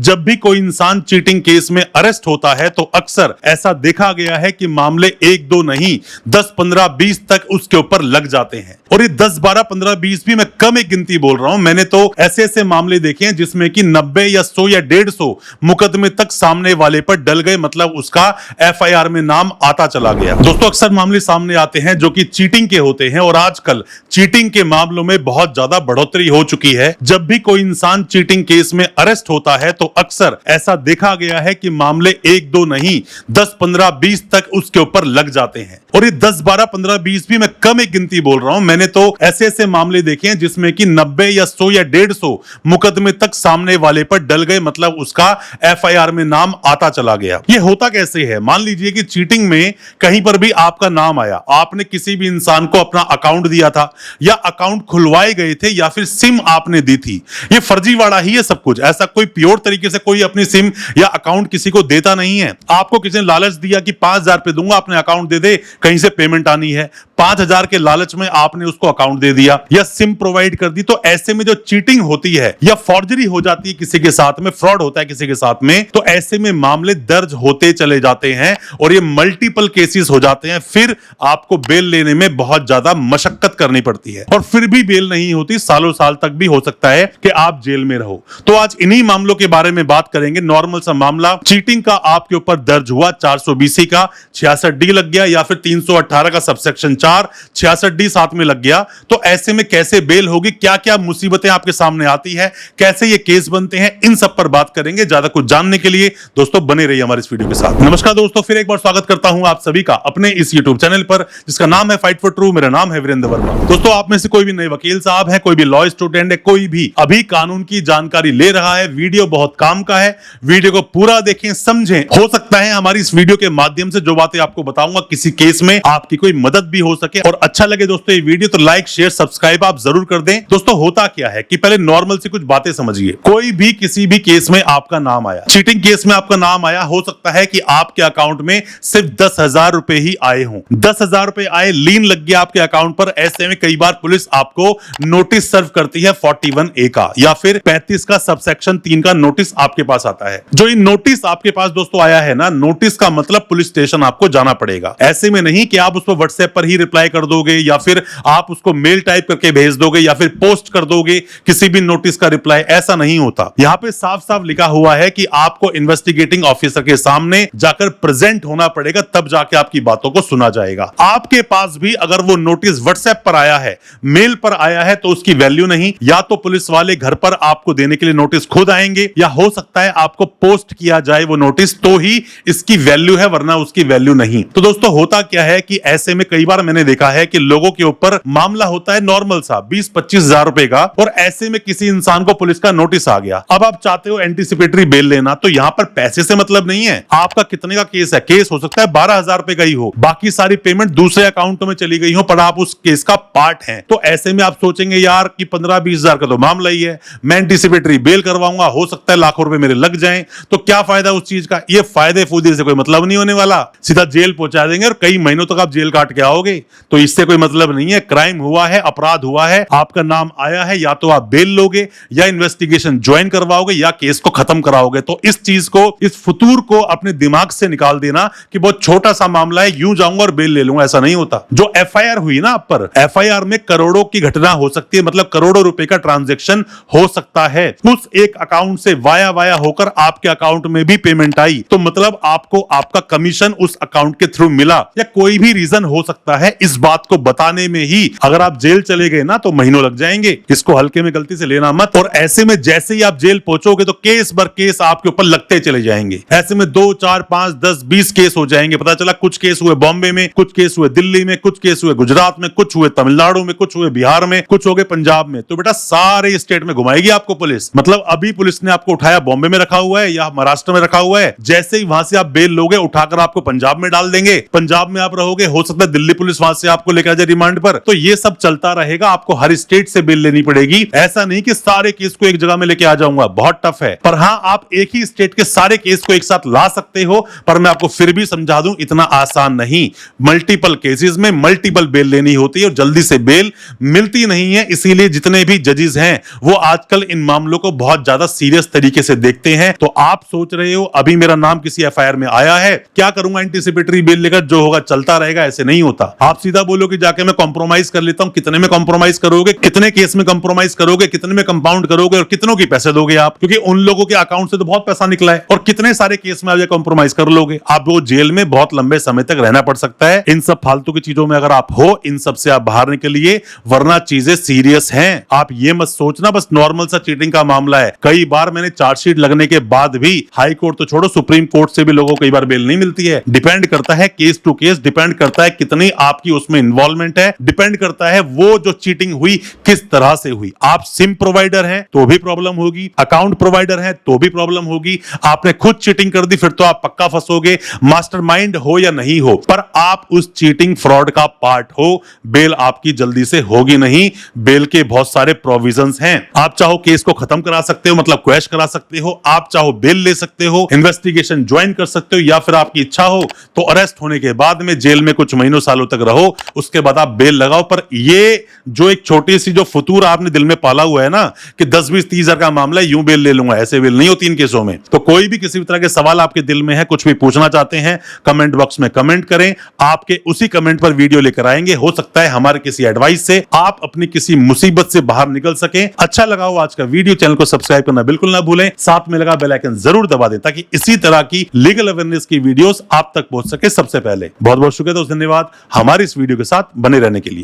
जब भी कोई इंसान चीटिंग केस में अरेस्ट होता है तो अक्सर ऐसा देखा गया है कि मामले 1 2 नहीं 10 15 20 तक उसके ऊपर लग जाते हैं। और ये 10 12 15 20 भी मैं कम एक गिनती बोल रहा हूं। मैंने तो ऐसे ऐसे मामले देखे हैं जिसमें कि 90 या 100 या 150 मुकदमे तक सामने वाले पर डल गए, मतलब उसका एफआईआर में नाम आता चला गया। दोस्तों अक्सर मामले सामने आते हैं जो कि चीटिंग के होते हैं और आजकल चीटिंग के मामलों में बहुत ज्यादा बढ़ोतरी हो चुकी है। जब भी कोई इंसान चीटिंग केस में अरेस्ट होता है तो अक्सर ऐसा देखा गया है कि मामले 1 2 नहीं 10 15 20 तक उसके ऊपर लग जाते हैं। और ये 10 12 15 20 भी मैं कम एक गिनती बोल रहा हूं। मैंने तो ऐसे ऐसे मामले देखे हैं जिसमें कि 90 या 100 या 150 मुकदमे तक सामने वाले पर डल गए, मतलब उसका एफआईआर में नाम आता चला गया। ये होता कैसे है? मान लीजिए कि चीटिंग में कहीं पर भी आपका नाम आया, आपने किसी भी इंसान को अपना अकाउंट दिया था या अकाउंट खुलवाए गए थे या फिर सिम आपने दी थी। ये फर्जीवाड़ा ही है सब कुछ। ऐसा कोई प्योर तरीके से कोई अपनी सिम या अकाउंट किसी को देता नहीं है। आपको किसी ने लालच दिया कि 5,000 रुपए दूंगा, अपने अकाउंट दे दे, कहीं से पेमेंट आनी है। 5,000 के लालच में आपने उसको अकाउंट दे दिया या सिम प्रोवाइड कर दी। तो ऐसे में जो चीटिंग होती है या फॉर्जरी हो जाती है किसी के साथ में, फ्रॉड होता है किसी के साथ में, तो ऐसे में मामले दर्ज होते चले जाते हैं और ये मल्टीपल केसेस हो जाते हैं। फिर आपको बेल लेने में बहुत ज्यादा मशक्कत करनी पड़ती है और फिर भी बेल नहीं होती। सालों साल तक भी हो सकता है कि आप जेल में रहो। तो आज इन्हीं मामलों के बारे में बात करेंगे। नॉर्मल सा मामला चीटिंग का आपके ऊपर दर्ज हुआ, 420 का 66D लग गया या फिर 318 का सबसेक्शन 4 66D साथ में लग गया। तो ऐसे में कैसे बेल होगी, क्या क्या मुसीबतें आपके सामने आती है, कैसे ये केस बनते हैं, इन सब पर बात करेंगे। ज्यादा कुछ जानने के लिए दोस्तों बने रहिए हमारे इस वीडियो के साथ। नमस्कार दोस्तों, फिर एक बार स्वागत करता हूं आप सभी का अपने इस यूट्यूब चैनल पर जिसका नाम है फाइट फॉर ट्रू। मेरा नाम है वीरेंद्र वर्मा। दोस्तों आप में से कोई भी नए वकील साहब है, कोई भी लॉ स्टूडेंट है, कोई भी अभी कानून की जानकारी ले रहा है, वीडियो बहुत काम का है। वीडियो को पूरा देखें, समझें। हो सकता है हमारी इस वीडियो के माध्यम से जो बातें आपको बताऊंगा किसी केस में आपकी कोई मदद भी हो सके। और अच्छा लगे दोस्तों ये वीडियो तो लाइक शेयर सब्सक्राइब आप जरूर कर दें। दोस्तों होता क्या है कि पहले नॉर्मल से कुछ बातें समझिए। कोई भी किसी भी केस में आपका नाम आया, चीटिंग केस में आपका नाम आया, हो सकता है कि आपके अकाउंट में सिर्फ 10,000 रुपए ही आए हों। 10,000 रुपए आए, लीन लग गया आपके अकाउंट पर। ऐसे में कई बार पुलिस आपको नोटिस सर्व करती है 41A का या फिर 35 का सबसेक्शन 3 का नोटिस आपके पास आता है। जो ये नोटिस आपके पास दोस्तों आया है ना, नोटिस का मतलब पुलिस स्टेशन आपको जाना पड़ेगा। ऐसे में नहीं कि आप उस पर व्हाट्सएप पर ही रिप्लाई कर दोगे या फिर आप उसको मेल टाइप करके भेज दोगे या फिर पोस्ट कर दोगे किसी भी नोटिस का रिप्लाई। ऐसा नहीं होता। यहां पे साफ साफ लिखा हुआ है कि आपको इन्वेस्टिगेटिंग ऑफिसर के सामने जाकर प्रेजेंट होना पड़ेगा, तब जाके आपकी बातों को सुना जाएगा। आपके पास भी अगर वो नोटिस व्हाट्सएप पर आया है, मेल पर आया है, तो उसकी वैल्यू नहीं। या तो पुलिस वाले घर पर आपको देने के लिए नोटिस खुद आएंगे या हो सकता है आपको पोस्ट किया जाए वो नोटिस, तो ही इसकी वैल्यू है, वरना उसकी वैल्यू नहीं। तो दोस्तों होता क्या है कि ऐसे में कई बार मैंने देखा है कि लोगों के ऊपर मामला होता है नॉर्मल सा 20-25 हजार रुपए का, और ऐसे में किसी इंसान को पुलिस का नोटिस आ गया। अब आप चाहते हो एंटीसिपेटरी बेल लेना, तो यहां पर पैसे से मतलब नहीं है। आपका कितने का केस है, केस हो सकता है 12,000 रुपए का ही हो, बाकी सारी पेमेंट दूसरे अकाउंट में चली गई हो, पर आप उस केस का पार्ट हैं। तो ऐसे में आप सोचेंगे यार कि 15-20 हजार का तो मामला ही है, मैं एंटीसिपेटरी बेल करवाऊंगा, हो सकता है लाखों रुपए मेरे लग जाएं, तो क्या फायदा उस चीज का। ये फायदे फूदे से कोई मतलब नहीं होने वाला, सीधा जेल पहुंचा देंगे और कई महीनों तक आप जेल काट के आओगे। तो इससे कोई मतलब नहीं है। क्राइम हुआ है, अपराध हुआ है, आपका नाम आया है, या तो आप बेल लोगे या इन्वेस्टिगेशन ज्वाइन करवाओगे या केस को खत्म कराओगे। तो इस चीज को, इस फुतूर को अपने दिमाग से निकाल देना कि बहुत छोटा सा मामला है, यूं जाऊंगा और बेल ले लूंगा, ऐसा नहीं होता। जो एफआईआर हुई ना आप पर, एफआईआर में करोड़ों की घटना हो सकती है, मतलब करोड़ों रुपए का ट्रांजैक्शन हो सकता है। उस एक अकाउंट से वाया वाया होकर आपके अकाउंट में भी पेमेंट आई, तो मतलब आपको आपका कमीशन उस अकाउंट के थ्रू मिला, या कोई भी रीजन हो सकता है। इस बात को बताने में ही अगर आप जेल चले गए ना तो महीनों लग जाएंगे। इसको हल्के में गलती से लेना मत। और ऐसे में जैसे ही आप जेल पहुंचोगे तो केस बर केस आपके ऊपर लगते चले जाएंगे। ऐसे में 2 4 5 10 20 केस हो जाएंगे। पता चला कुछ केस हुए बॉम्बे में, कुछ केस हुए दिल्ली में, कुछ केस हुए गुजरात में, कुछ हुए तमिलनाडु में, कुछ हुए बिहार में, कुछ हो गए पंजाब में। तो बेटा सारे स्टेट में घुमाएगी आपको पुलिस। मतलब अभी पुलिस ने आपको उठाया बॉम्बे में रखा हुआ है या महाराष्ट्र में रखा हुआ है, जैसे ही वहां से आप बेल लोगे उठाकर आपको पंजाब में डाल देंगे। पंजाब में आप रहोगे, हो सकता है दिल्ली पुलिस वहां से आपको लेकर जाए रिमांड पर। तो ये सब चलता रहेगा। आपको हर स्टेट से बेल लेनी पड़ेगी। ऐसा नहीं कि सारे केस को एक जगह में लेके आ जाऊंगा, बहुत टफ है। पर हाँ, आप एक ही स्टेट के सारे केस को एक साथ ला सकते हो। पर मैं आपको फिर भी समझा दूं, इतना आसान नहीं। मल्टीपल केसेस में मल्टीपल बेल लेनी होती है और जल्दी से बेल मिलती नहीं है। इसीलिए जितने भी जजेस हैं वो आजकल इन मामलों को बहुत ज्यादा सीरियस तरीके तरीके से देखते हैं। तो आप सोच रहे हो अभी मेरा नाम किसी एफआईआर में आया है, क्या करूंगा एंटीसिपेटरी बेल लेकर, जो होगा चलता रहेगा, ऐसे नहीं होता। आप सीधा बोलो कि जाके मैं कॉम्प्रोमाइज कर लेता हूं। कितने में कॉम्प्रोमाइज करोगे, कितने केस में कॉम्प्रोमाइज करोगे, कितने में कंपाउंड करोगे और कितनों की पैसे दोगे आप, क्योंकि उन लोगों के अकाउंट से तो बहुत पैसा निकला है। और कितने सारे केस में आप कॉम्प्रोमाइज कर लोगे, आप वो जेल में बहुत लंबे समय तक रहना पड़ सकता है। इन सब फालतू की चीजों में अगर आप हो, इन सब से आप बाहर निकलिए, वरना चीजें सीरियस हैं। आप ये मत सोचना बस नॉर्मल सा चीटिंग का मामला है। कई बार मैंने चार्जशीट लगने के बाद भी, हाई कोर्ट तो छोड़ो, सुप्रीम कोर्ट से भी लोगों को कई बार बेल नहीं मिलती है। डिपेंड करता है केस टू केस, डिपेंड करता है कितनी आपकी उसमें इन्वॉल्वमेंट है, डिपेंड करता है वो जो चीटिंग हुई किस तरह से हुई। आप सिम प्रोवाइडर हैं तो भी प्रॉब्लम होगी, अकाउंट प्रोवाइडर हैं तो भी प्रॉब्लम होगी, आपने खुद चीटिंग कर दी फिर तो आप पक्का फंसोगे। मास्टरमाइंड हो या नहीं हो, पर आप उस चीटिंग फ्रॉड का पार्ट हो, बेल आपकी जल्दी से होगी नहीं। बेल के बहुत सारे प्रोविजंस हैं। आप चाहो केस को खत्म करा सकते हो, मतलब क्वैश करा सकते हो, आप चाहो बेल ले सकते हो, इन्वेस्टिगेशन ज्वाइन कर सकते हो, या फिर आपकी इच्छा हो तो अरेस्ट होने के बाद में जेल में कुछ महीनों सालों तक रहो, उसके बाद आप बेल लगाओ। पर ये जो एक छोटी सी जो फतूर आपने दिल में पाला हुआ है ना कि 10-20-30 हजार का मामला है, यूं बेल ले लूंगा, ऐसे बेल नहीं होती इन केसों में। तो कोई भी किसी भी तरह के सवाल आपके दिल में है, कुछ भी पूछना चाहते हैं, कमेंट बॉक्स में कमेंट करें, आपके उसी कमेंट पर वीडियो लेकर आएंगे। हो सकता है हमारे किसी एडवाइस से आप अपनी किसी मुसीबत से बाहर निकल सके। अच्छा लगा हो आज का वीडियो, चैनल को सब्सक्राइब करना बिल्कुल ना भूलें, साथ में लगा बेल आइकन जरूर दबा दें ताकि इसी तरह की लीगल अवेयरनेस की वीडियोस आप तक पहुंच सके सबसे पहले। बहुत बहुत शुक्रिया दोस्त, धन्यवाद हमारे इस वीडियो के साथ बने रहने के लिए।